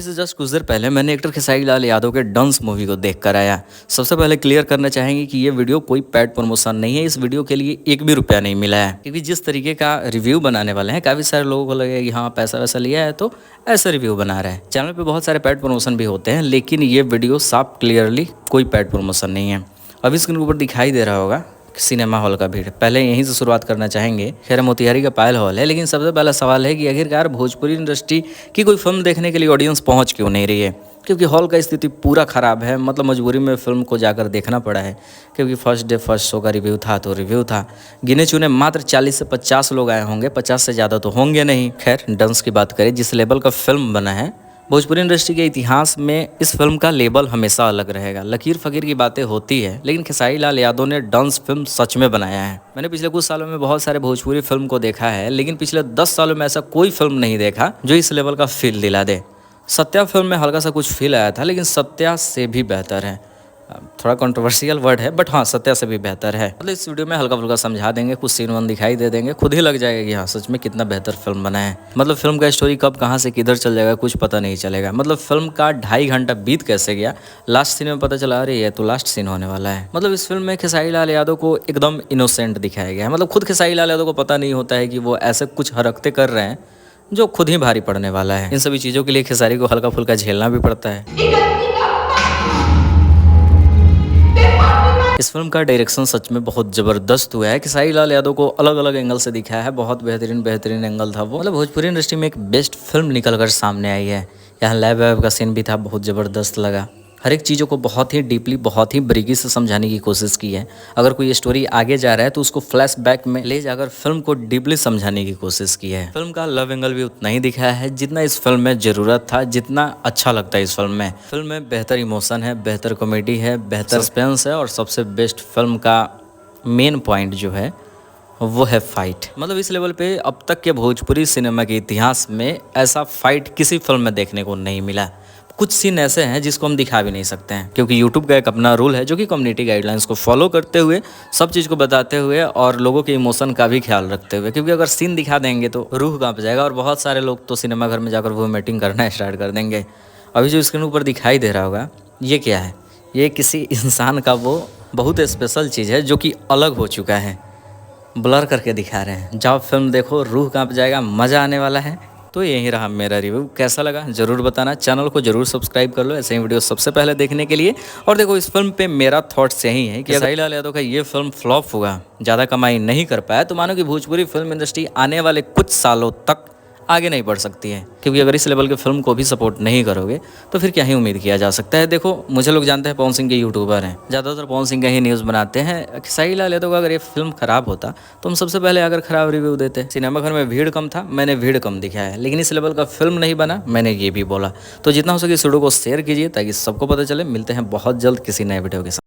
अभी से जस्ट कुछ देर पहले मैंने एक्टर खेसारी लाल यादव के डंस मूवी को देख कर आया। सबसे पहले क्लियर करना चाहेंगे कि ये वीडियो कोई पेड प्रमोशन नहीं है। इस वीडियो के लिए एक भी रुपया नहीं मिला है, क्योंकि जिस तरीके का रिव्यू बनाने वाले हैं काफ़ी सारे लोगों को लगे कि हाँ पैसा वैसा लिया है तो ऐसा रिव्यू बना रहा है। चैनल पे बहुत सारे पेड प्रमोशन भी होते हैं, लेकिन ये वीडियो साफ क्लियरली कोई पेड प्रमोशन नहीं है। अभी स्क्रीन के ऊपर दिखाई दे रहा होगा सिनेमा हॉल का भीड़। पहले यहीं से शुरुआत करना चाहेंगे। खैर मोतिहारी का पायल हॉल है, लेकिन सबसे पहला सवाल है कि आखिरकार भोजपुरी इंडस्ट्री की कोई फिल्म देखने के लिए ऑडियंस पहुंच क्यों नहीं रही है? क्योंकि हॉल का स्थिति पूरा ख़राब है। मतलब मजबूरी में फिल्म को जाकर देखना पड़ा है, क्योंकि फर्स्ट डे फर्स्ट शो का रिव्यू था तो रिव्यू था। गिने चुने मात्र 40 से 50 लोग आए होंगे, 50 से ज़्यादा तो होंगे नहीं। खैर डंस की बात करें, जिस लेवल का फिल्म बना है भोजपुरी इंडस्ट्री के इतिहास में इस फिल्म का लेबल हमेशा अलग रहेगा। लकीर फकीर की बातें होती है, लेकिन खेसारी लाल यादव ने डांस फिल्म सच में बनाया है। मैंने पिछले कुछ सालों में बहुत सारे भोजपुरी फिल्म को देखा है, लेकिन पिछले 10 सालों में ऐसा कोई फिल्म नहीं देखा जो इस लेवल का फील दिला दे। सत्या फिल्म में हल्का सा कुछ फील आया था, लेकिन सत्या से भी बेहतर है। थोड़ा कंट्रोवर्शियल वर्ड है, बट हाँ सत्या से भी बेहतर है। मतलब इस वीडियो में हल्का फुल्का समझा देंगे, कुछ सीन वन दिखाई दे देंगे, खुद ही लग जाएगा कि हाँ सच में कितना बेहतर फिल्म बना है। मतलब फिल्म का स्टोरी कब कहाँ से किधर चल जाएगा कुछ पता नहीं चलेगा। मतलब फिल्म का 2.5 घंटा बीत कैसे गया, लास्ट सीन में पता चला अरे ये तो लास्ट सीन होने वाला है। मतलब इस फिल्म में खेसारी लाल यादव को एकदम इनोसेंट दिखाया गया है। मतलब खुद खेसारी लाल यादव को पता नहीं होता है कि वो ऐसे कुछ हरकतें कर रहे हैं जो खुद ही भारी पड़ने वाला है। इन सभी चीज़ों के लिए खेसारी को हल्का फुल्का झेलना भी पड़ता है। इस फिल्म का डायरेक्शन सच में बहुत ज़बरदस्त हुआ है। खेसारी लाल यादव को अलग अलग एंगल से दिखाया है, बहुत बेहतरीन एंगल था वो। मतलब भोजपुरी इंडस्ट्री में एक बेस्ट फिल्म निकल कर सामने आई है। यहाँ लैब वैब का सीन भी था, बहुत ज़बरदस्त लगा। हर एक चीज़ों को बहुत ही डीपली, बहुत ही बारीकी से समझाने की कोशिश की है। अगर कोई स्टोरी आगे जा रहा है तो उसको फ्लैशबैक में ले जाकर फिल्म को डीपली समझाने की कोशिश की है। फिल्म का लव एंगल भी उतना ही दिखाया है जितना इस फिल्म में ज़रूरत था, जितना अच्छा लगता है इस फिल्म में। फिल्म में बेहतर इमोशन है, बेहतर कॉमेडी है, बेहतर सस्पेंस है, और सबसे बेस्ट फिल्म का मेन पॉइंट जो है वो है फाइट। मतलब इस लेवल पे अब तक के भोजपुरी सिनेमा के इतिहास में ऐसा फाइट किसी फिल्म में देखने को नहीं मिला। कुछ सीन ऐसे हैं जिसको हम दिखा भी नहीं सकते हैं, क्योंकि यूट्यूब का एक अपना रूल है जो कि कम्युनिटी गाइडलाइंस को फॉलो करते हुए, सब चीज़ को बताते हुए और लोगों के इमोशन का भी ख्याल रखते हुए। क्योंकि अगर सीन दिखा देंगे तो रूह कांप जाएगा और बहुत सारे लोग तो सिनेमा घर में जाकर वोमिटिंग करना स्टार्ट कर देंगे। अभी जो स्क्रीन ऊपर दिखाई दे रहा होगा ये क्या है? ये किसी इंसान का वो बहुत स्पेशल चीज़ है जो कि अलग हो चुका है। ब्लर करके दिखा रहे हैं। जब फिल्म देखो रूह कांप जाएगा, मज़ा आने वाला है। तो यही रहा मेरा रिव्यू। कैसा लगा ज़रूर बताना। चैनल को जरूर सब्सक्राइब कर लो ऐसे ही वीडियो सबसे पहले देखने के लिए। और देखो इस फिल्म पे मेरा थॉट्स यही है कि खेसारी लाल यादव का ये फिल्म फ्लॉप हुआ, ज़्यादा कमाई नहीं कर पाया, तो मानो कि भोजपुरी फिल्म इंडस्ट्री आने वाले कुछ सालों तक आगे नहीं बढ़ सकती है। क्योंकि अगर इस लेवल के फिल्म को भी सपोर्ट नहीं करोगे तो फिर क्या ही उम्मीद किया जा सकता है। देखो मुझे लोग जानते हैं पवन सिंह के यूट्यूबर हैं, ज़्यादातर पवन सिंह का ही न्यूज़ बनाते हैं। खेसारी लाल यादव का अगर ये फिल्म ख़राब होता तो हम सबसे पहले अगर ख़राब रिव्यू देते। सिनेमा घर में भीड़ कम था, मैंने भीड़ कम दिखाया है, लेकिन इस लेवल का फिल्म नहीं बना, मैंने ये भी बोला। तो जितना हो सके इस वीडियो को शेयर कीजिए ताकि सबको पता चले। मिलते हैं बहुत जल्द किसी नए वीडियो के साथ।